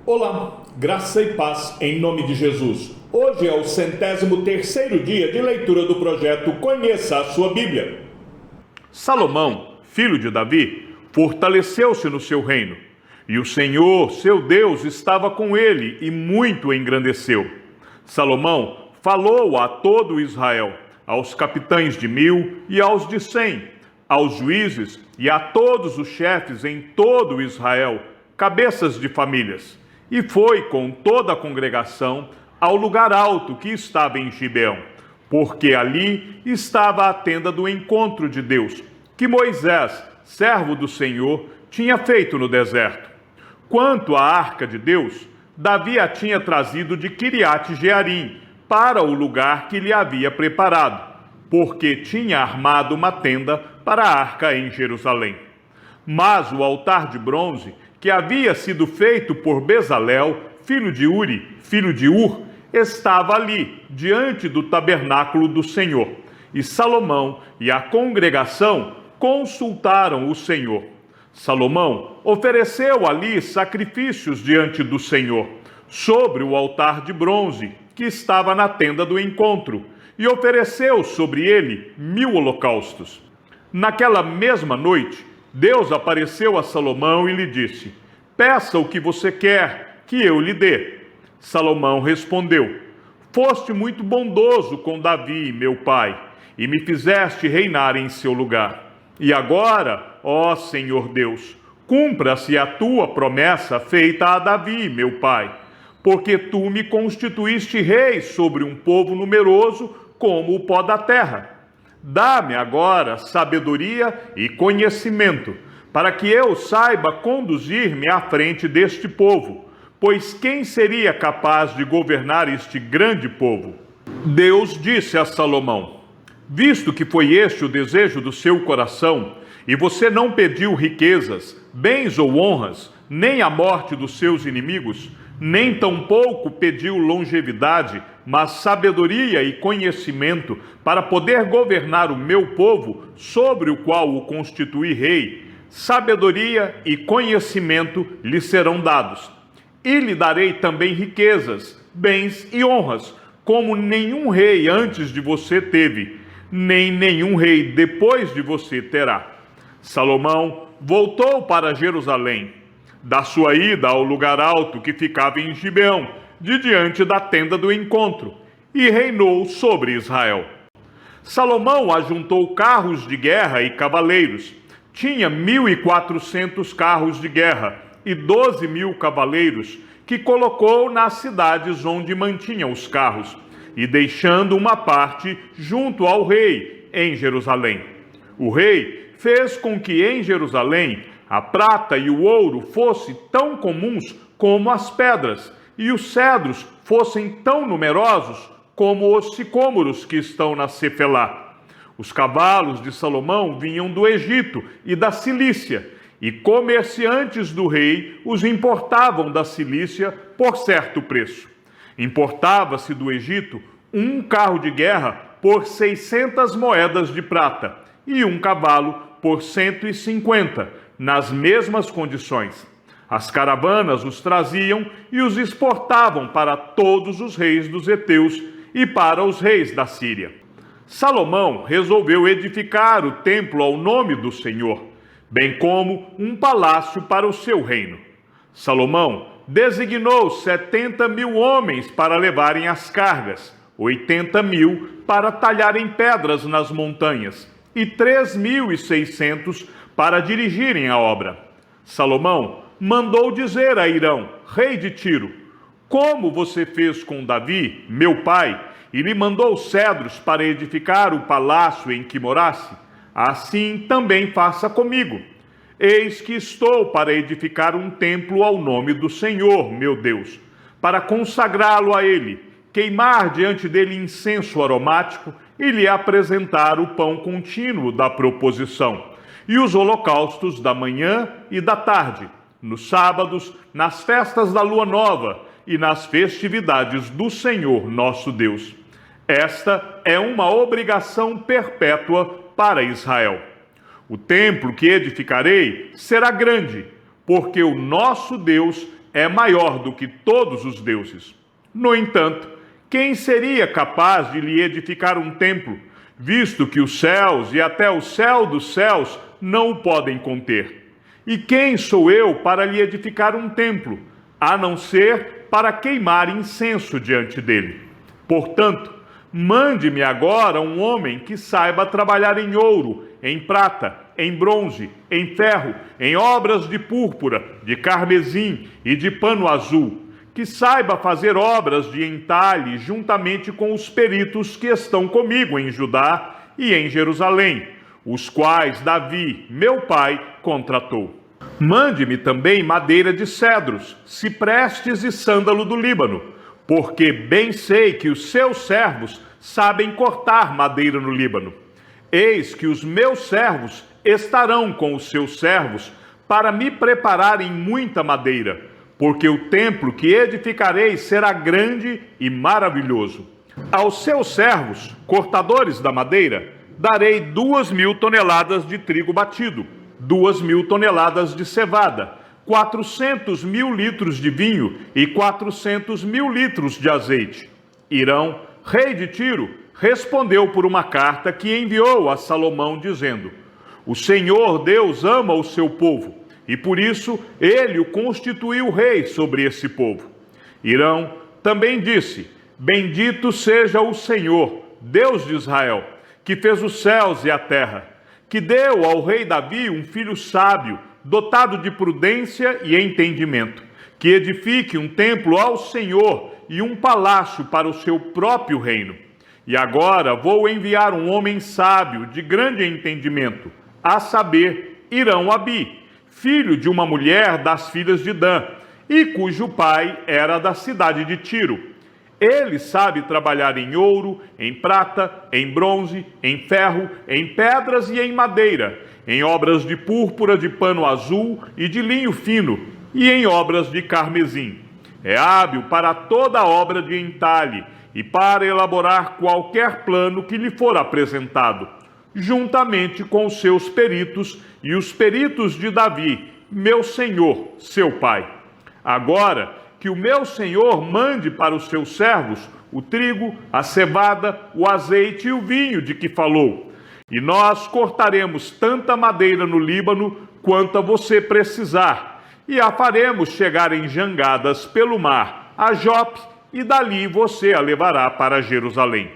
Olá, graça e paz em nome de Jesus. Hoje é o 103º dia de leitura do projeto Conheça a Sua Bíblia. Salomão, filho de Davi, fortaleceu-se no seu reino, e o Senhor, seu Deus, estava com ele e muito o engrandeceu. Salomão falou a todo Israel, aos capitães de 1000 e aos de 100, aos juízes e a todos os chefes em todo Israel, cabeças de famílias, e foi com toda a congregação ao lugar alto que estava em Gibeão, porque ali estava a tenda do encontro de Deus, que Moisés, servo do Senhor, tinha feito no deserto. Quanto à arca de Deus, Davi a tinha trazido de Quiriate-Jearim para o lugar que lhe havia preparado, porque tinha armado uma tenda para a arca em Jerusalém. Mas o altar de bronze, que havia sido feito por Bezalel, filho de Uri, filho de Ur, estava ali, diante do tabernáculo do Senhor. E Salomão e a congregação consultaram o Senhor. Salomão ofereceu ali sacrifícios diante do Senhor, sobre o altar de bronze, que estava na tenda do encontro, e ofereceu sobre ele 1000 holocaustos. Naquela mesma noite, Deus apareceu a Salomão e lhe disse: peça o que você quer que eu lhe dê. Salomão respondeu: foste muito bondoso com Davi, meu pai, e me fizeste reinar em seu lugar. E agora, ó Senhor Deus, cumpra-se a tua promessa feita a Davi, meu pai, porque tu me constituíste rei sobre um povo numeroso como o pó da terra. Dá-me agora sabedoria e conhecimento, para que eu saiba conduzir-me à frente deste povo, pois quem seria capaz de governar este grande povo? Deus disse a Salomão: visto que foi este o desejo do seu coração, e você não pediu riquezas, bens ou honras, nem a morte dos seus inimigos, nem tampouco pediu longevidade, mas sabedoria e conhecimento para poder governar o meu povo, sobre o qual o constituí rei, sabedoria e conhecimento lhe serão dados. E lhe darei também riquezas, bens e honras, como nenhum rei antes de você teve, nem nenhum rei depois de você terá. Salomão voltou para Jerusalém, da sua ida ao lugar alto que ficava em Gibeão, de diante da tenda do encontro, e reinou sobre Israel. Salomão ajuntou carros de guerra e cavaleiros. Tinha 1.400 carros de guerra e 12.000 cavaleiros, que colocou nas cidades onde mantinha os carros, e deixando uma parte junto ao rei, em Jerusalém. O rei fez com que em Jerusalém a prata e o ouro fossem tão comuns como as pedras, e os cedros fossem tão numerosos como os sicômoros que estão na Cefelá. Os cavalos de Salomão vinham do Egito e da Cilícia, e comerciantes do rei os importavam da Cilícia por certo preço. Importava-se do Egito um carro de guerra por 600 moedas de prata, e um cavalo por 150, nas mesmas condições. As caravanas os traziam e os exportavam para todos os reis dos heteus e para os reis da Síria. Salomão resolveu edificar o templo ao nome do Senhor, bem como um palácio para o seu reino. Salomão designou 70.000 homens para levarem as cargas, 80.000 para talharem pedras nas montanhas e 3.600 para dirigirem a obra. Salomão mandou dizer a Hirão, rei de Tiro: como você fez com Davi, meu pai, e lhe mandou cedros para edificar o palácio em que morasse, assim também faça comigo. Eis que estou para edificar um templo ao nome do Senhor, meu Deus, para consagrá-lo a ele, queimar diante dele incenso aromático e lhe apresentar o pão contínuo da proposição, e os holocaustos da manhã e da tarde, nos sábados, nas festas da lua nova e nas festividades do Senhor nosso Deus. Esta é uma obrigação perpétua para Israel. O templo que edificarei será grande, porque o nosso Deus é maior do que todos os deuses. No entanto, quem seria capaz de lhe edificar um templo, visto que os céus e até o céu dos céus não o podem conter? E quem sou eu para lhe edificar um templo, a não ser para queimar incenso diante dele? Portanto, mande-me agora um homem que saiba trabalhar em ouro, em prata, em bronze, em ferro, em obras de púrpura, de carmesim e de pano azul, que saiba fazer obras de entalhe juntamente com os peritos que estão comigo em Judá e em Jerusalém, os quais Davi, meu pai, contratou. Mande-me também madeira de cedros, ciprestes e sândalo do Líbano, porque bem sei que os seus servos sabem cortar madeira no Líbano. Eis que os meus servos estarão com os seus servos para me prepararem muita madeira, porque o templo que edificarei será grande e maravilhoso. Aos seus servos, cortadores da madeira, darei 2.000 toneladas de trigo batido, 2.000 toneladas de cevada, 400.000 litros de vinho e 400.000 litros de azeite. Hirão, rei de Tiro, respondeu por uma carta que enviou a Salomão, dizendo: o Senhor Deus ama o seu povo, e por isso ele o constituiu rei sobre esse povo. Hirão também disse: bendito seja o Senhor, Deus de Israel, que fez os céus e a terra, que deu ao rei Davi um filho sábio, dotado de prudência e entendimento, que edifique um templo ao Senhor e um palácio para o seu próprio reino. E agora vou enviar um homem sábio, de grande entendimento, a saber, Hirão-Abi, filho de uma mulher das filhas de Dan, e cujo pai era da cidade de Tiro. Ele sabe trabalhar em ouro, em prata, em bronze, em ferro, em pedras e em madeira, em obras de púrpura, de pano azul e de linho fino, e em obras de carmesim. É hábil para toda obra de entalhe e para elaborar qualquer plano que lhe for apresentado, juntamente com os seus peritos e os peritos de Davi, meu senhor, seu pai. Agora que o meu senhor mande para os seus servos o trigo, a cevada, o azeite e o vinho de que falou. E nós cortaremos tanta madeira no Líbano quanto você precisar, e a faremos chegar em jangadas pelo mar a Jope, e dali você a levará para Jerusalém.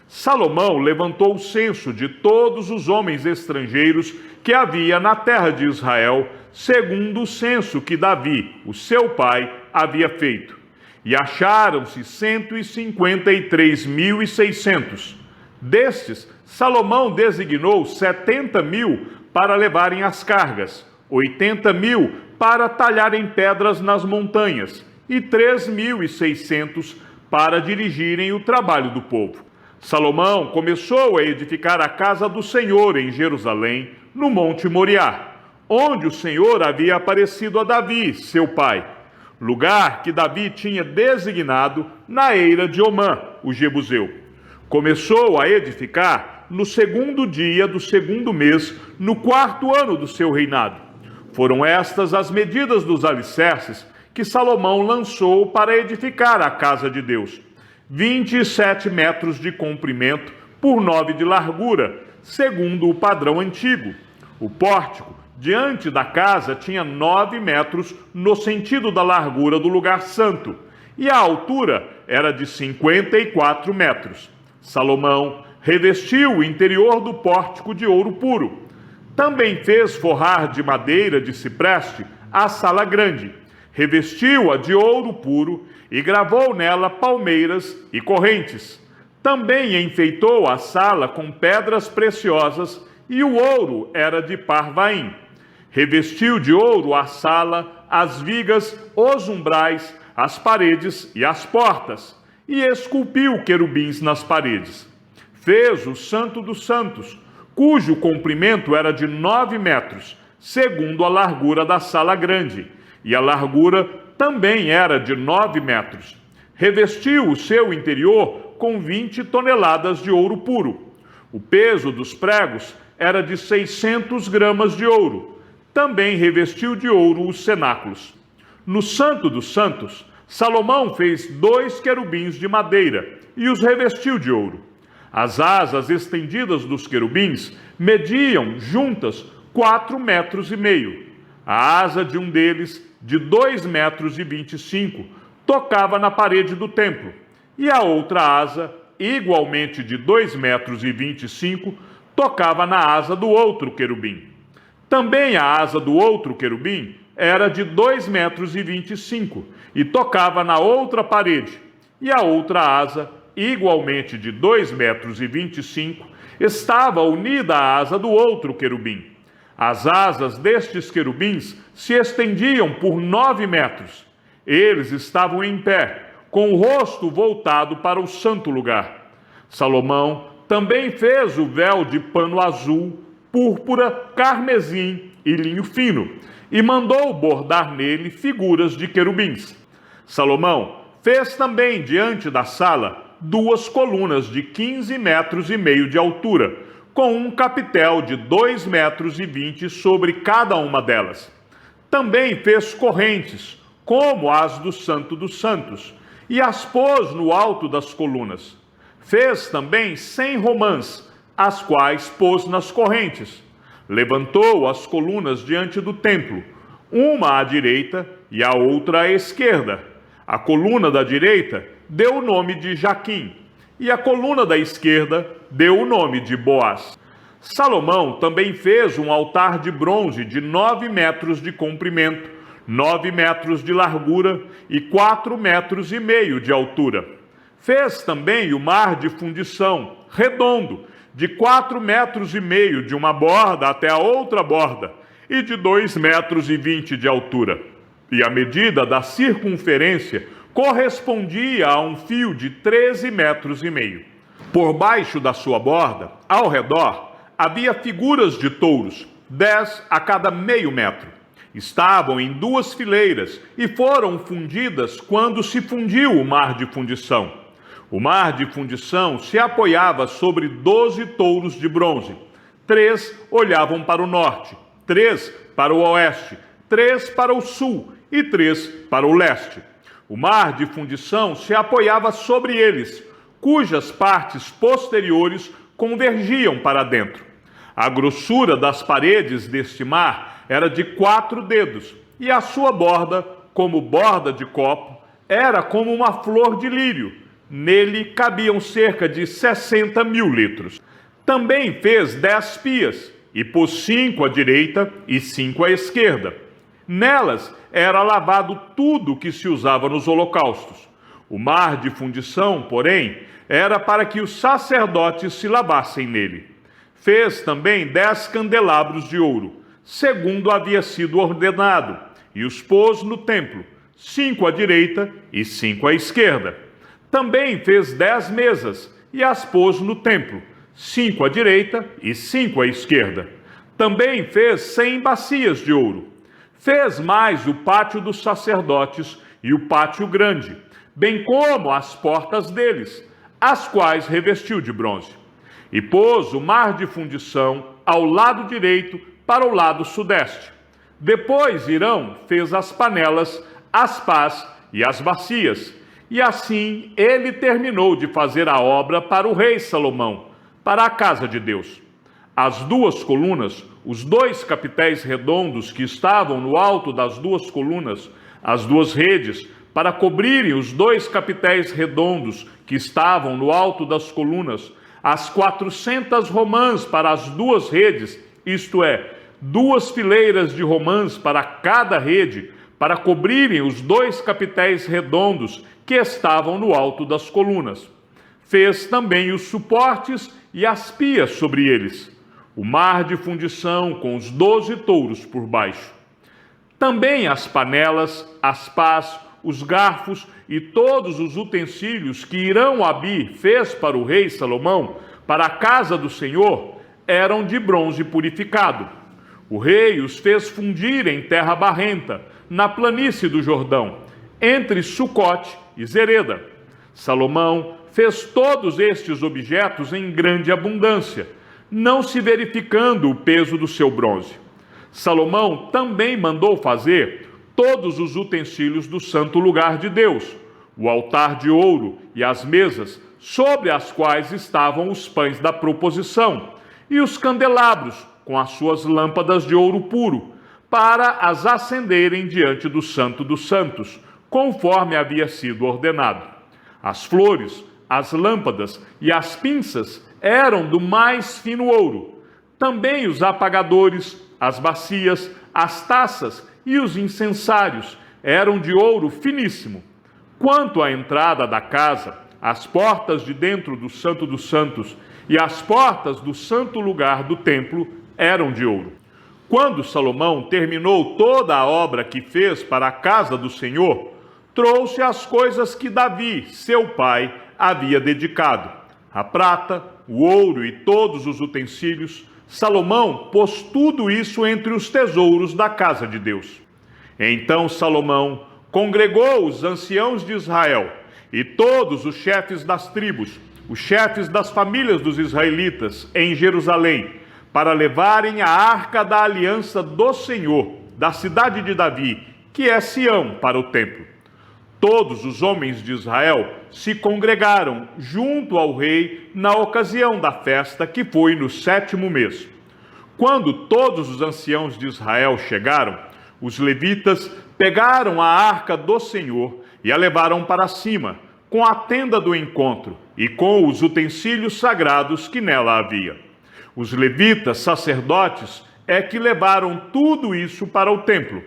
Salomão levantou o censo de todos os homens estrangeiros que havia na terra de Israel, segundo o censo que Davi, o seu pai, havia feito. E acharam-se 153.600. Destes, Salomão designou 70.000 para levarem as cargas, 80.000 para talharem pedras nas montanhas e 3.600 para dirigirem o trabalho do povo. Salomão começou a edificar a casa do Senhor em Jerusalém, no Monte Moriá, onde o Senhor havia aparecido a Davi, seu pai, lugar que Davi tinha designado na eira de Omã, o Jebuseu. Começou a edificar no 2º dia do 2º mês, no 4º ano do seu reinado. Foram estas as medidas dos alicerces que Salomão lançou para edificar a casa de Deus: 27 metros de comprimento por 9 de largura, segundo o padrão antigo. O pórtico diante da casa tinha 9 metros no sentido da largura do lugar santo, e a altura era de 54 metros. Salomão revestiu o interior do pórtico de ouro puro. Também fez forrar de madeira de cipreste a sala grande, revestiu-a de ouro puro e gravou nela palmeiras e correntes. Também enfeitou a sala com pedras preciosas, e o ouro era de Parvaim. Revestiu de ouro a sala, as vigas, os umbrais, as paredes e as portas, e esculpiu querubins nas paredes. Fez o Santo dos Santos, cujo comprimento era de 9 metros, segundo a largura da sala grande, e a largura também era de 9 metros. Revestiu o seu interior com 20 toneladas de ouro puro. O peso dos pregos era de 600 gramas de ouro. Também revestiu de ouro os cenáculos. No Santo dos Santos, Salomão fez 2 querubins de madeira e os revestiu de ouro. As asas estendidas dos querubins mediam juntas 4,5 metros. A asa de um deles, de 2,25 metros, tocava na parede do templo, e a outra asa, igualmente de 2,25 metros, tocava na asa do outro querubim. Também a asa do outro querubim era de 2,25 metros e tocava na outra parede, e a outra asa, igualmente de 2,25 metros, estava unida à asa do outro querubim. As asas destes querubins se estendiam por 9 metros. Eles estavam em pé, com o rosto voltado para o santo lugar. Salomão também fez o véu de pano azul, púrpura, carmesim e linho fino, e mandou bordar nele figuras de querubins. Salomão fez também diante da sala 2 colunas de 15,5 metros de altura, com um capitel de 2,20 metros sobre cada uma delas. Também fez correntes, como as do Santo dos Santos, e as pôs no alto das colunas. Fez também 100 romãs, as quais pôs nas correntes. Levantou as colunas diante do templo, uma à direita e a outra à esquerda. A coluna da direita deu o nome de Jaquim, e a coluna da esquerda deu o nome de Boaz. Salomão também fez um altar de bronze de 9 metros de comprimento, 9 metros de largura e 4,5 metros de altura. Fez também o mar de fundição, redondo, de 4,5 metros de uma borda até a outra borda, e de 2,20 metros de altura. E a medida da circunferência correspondia a um fio de 13,5 metros. Por baixo da sua borda, ao redor, havia figuras de touros, 10 a cada meio metro. Estavam em 2 fileiras e foram fundidas quando se fundiu o mar de fundição. O mar de fundição se apoiava sobre 12 touros de bronze. 3 olhavam para o norte, 3 para o oeste, 3 para o sul e 3 para o leste. O mar de fundição se apoiava sobre eles, cujas partes posteriores convergiam para dentro. A grossura das paredes deste mar era de 4 dedos, e a sua borda, como borda de copo, era como uma flor de lírio. Nele cabiam cerca de 60.000 litros. Também fez 10 pias, e pôs 5 à direita e 5 à esquerda. Nelas era lavado tudo que se usava nos holocaustos. O mar de fundição, porém, era para que os sacerdotes se lavassem nele. Fez também 10 candelabros de ouro, segundo havia sido ordenado, e os pôs no templo, 5 à direita e 5 à esquerda. Também fez 10 mesas, e as pôs no templo, 5 à direita e 5 à esquerda. Também fez 100 bacias de ouro. Fez mais o pátio dos sacerdotes e o pátio grande, bem como as portas deles, as quais revestiu de bronze. E pôs o mar de fundição ao lado direito para o lado sudeste. Depois Hirão fez as panelas, as pás e as bacias, e assim ele terminou de fazer a obra para o rei Salomão, para a casa de Deus. As 2 colunas, os 2 capitéis redondos que estavam no alto das 2 colunas, as 2 redes, para cobrirem os 2 capitéis redondos que estavam no alto das colunas, as 400 romãs para as 2 redes, isto é, 2 fileiras de romãs para cada rede, para cobrirem os 2 capitéis redondos que estavam no alto das colunas. Fez também os suportes e as pias sobre eles, o mar de fundição com os 12 touros por baixo. Também as panelas, as pás, os garfos e todos os utensílios que Hirão-Abi fez para o rei Salomão, para a casa do Senhor, eram de bronze purificado. O rei os fez fundir em terra barrenta, na planície do Jordão, entre Sucote e Zereda. Salomão fez todos estes objetos em grande abundância, não se verificando o peso do seu bronze. Salomão também mandou fazer todos os utensílios do santo lugar de Deus, o altar de ouro e as mesas, sobre as quais estavam os pães da proposição, e os candelabros, com as suas lâmpadas de ouro puro, para as acenderem diante do Santo dos Santos, conforme havia sido ordenado. As flores, as lâmpadas e as pinças eram do mais fino ouro. Também os apagadores, as bacias, as taças e os incensários eram de ouro finíssimo. Quanto à entrada da casa, as portas de dentro do Santo dos Santos e as portas do santo lugar do templo eram de ouro. Quando Salomão terminou toda a obra que fez para a casa do Senhor, trouxe as coisas que Davi, seu pai, havia dedicado. A prata, o ouro e todos os utensílios. Salomão pôs tudo isso entre os tesouros da casa de Deus. Então Salomão congregou os anciãos de Israel e todos os chefes das tribos, os chefes das famílias dos israelitas em Jerusalém, para levarem a arca da aliança do Senhor, da cidade de Davi, que é Sião, para o templo. Todos os homens de Israel se congregaram junto ao rei na ocasião da festa, que foi no 7º mês. Quando todos os anciãos de Israel chegaram, os levitas pegaram a arca do Senhor e a levaram para cima, com a tenda do encontro e com os utensílios sagrados que nela havia. Os levitas, sacerdotes, é que levaram tudo isso para o templo.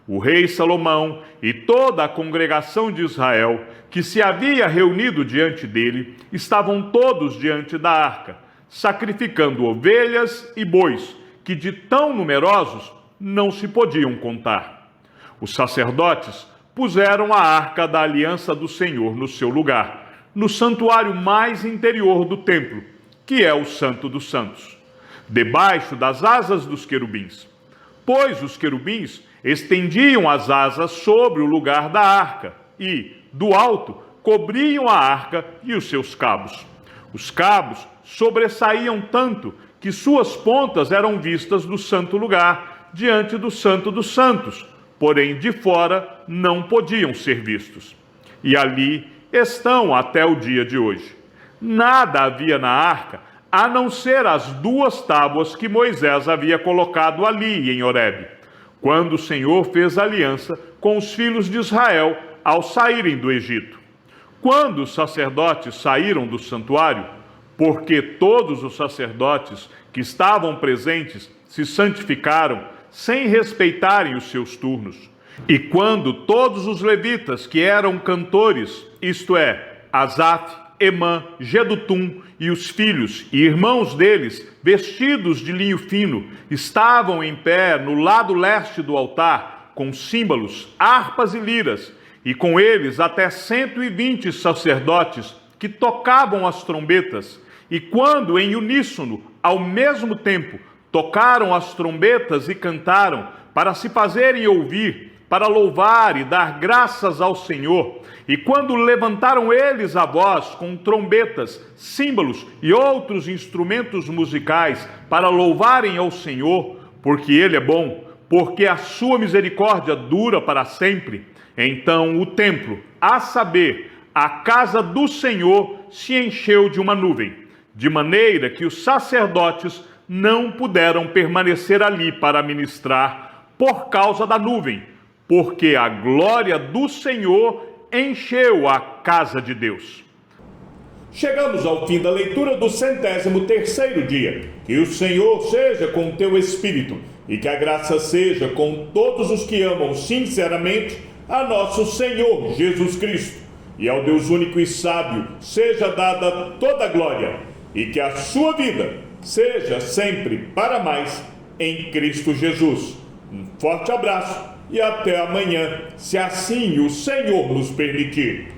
O rei Salomão e toda a congregação de Israel, que se havia reunido diante dele, estavam todos diante da arca, sacrificando ovelhas e bois, que de tão numerosos não se podiam contar. Os sacerdotes puseram a arca da aliança do Senhor no seu lugar, no santuário mais interior do templo, que é o Santo dos Santos, debaixo das asas dos querubins. Pois os querubins estendiam as asas sobre o lugar da arca e, do alto, cobriam a arca e os seus cabos. Os cabos sobressaíam tanto que suas pontas eram vistas do santo lugar, diante do Santo dos Santos, porém de fora não podiam ser vistos. E ali estão até o dia de hoje. Nada havia na arca, a não ser as 2 tábuas que Moisés havia colocado ali em Horebe, quando o Senhor fez aliança com os filhos de Israel ao saírem do Egito. Quando os sacerdotes saíram do santuário, porque todos os sacerdotes que estavam presentes se santificaram, sem respeitarem os seus turnos. E quando todos os levitas que eram cantores, isto é, Asaf, Emã, Jedutum e os filhos e irmãos deles, vestidos de linho fino, estavam em pé no lado leste do altar, com símbolos, harpas e liras, e com eles até 120 sacerdotes que tocavam as trombetas, e quando em uníssono, ao mesmo tempo, tocaram as trombetas e cantaram, para se fazerem ouvir, para louvar e dar graças ao Senhor. E quando levantaram eles a voz com trombetas, símbolos e outros instrumentos musicais, para louvarem ao Senhor, porque Ele é bom, porque a sua misericórdia dura para sempre, então o templo, a saber, a casa do Senhor, se encheu de uma nuvem, de maneira que os sacerdotes não puderam permanecer ali para ministrar por causa da nuvem, porque a glória do Senhor encheu a casa de Deus. Chegamos ao fim da leitura do 103º dia. Que o Senhor seja com o teu espírito e que a graça seja com todos os que amam sinceramente a nosso Senhor Jesus Cristo. E ao Deus único e sábio seja dada toda a glória e que a sua vida seja sempre para mais em Cristo Jesus. Um forte abraço e até amanhã, se assim o Senhor nos permitir.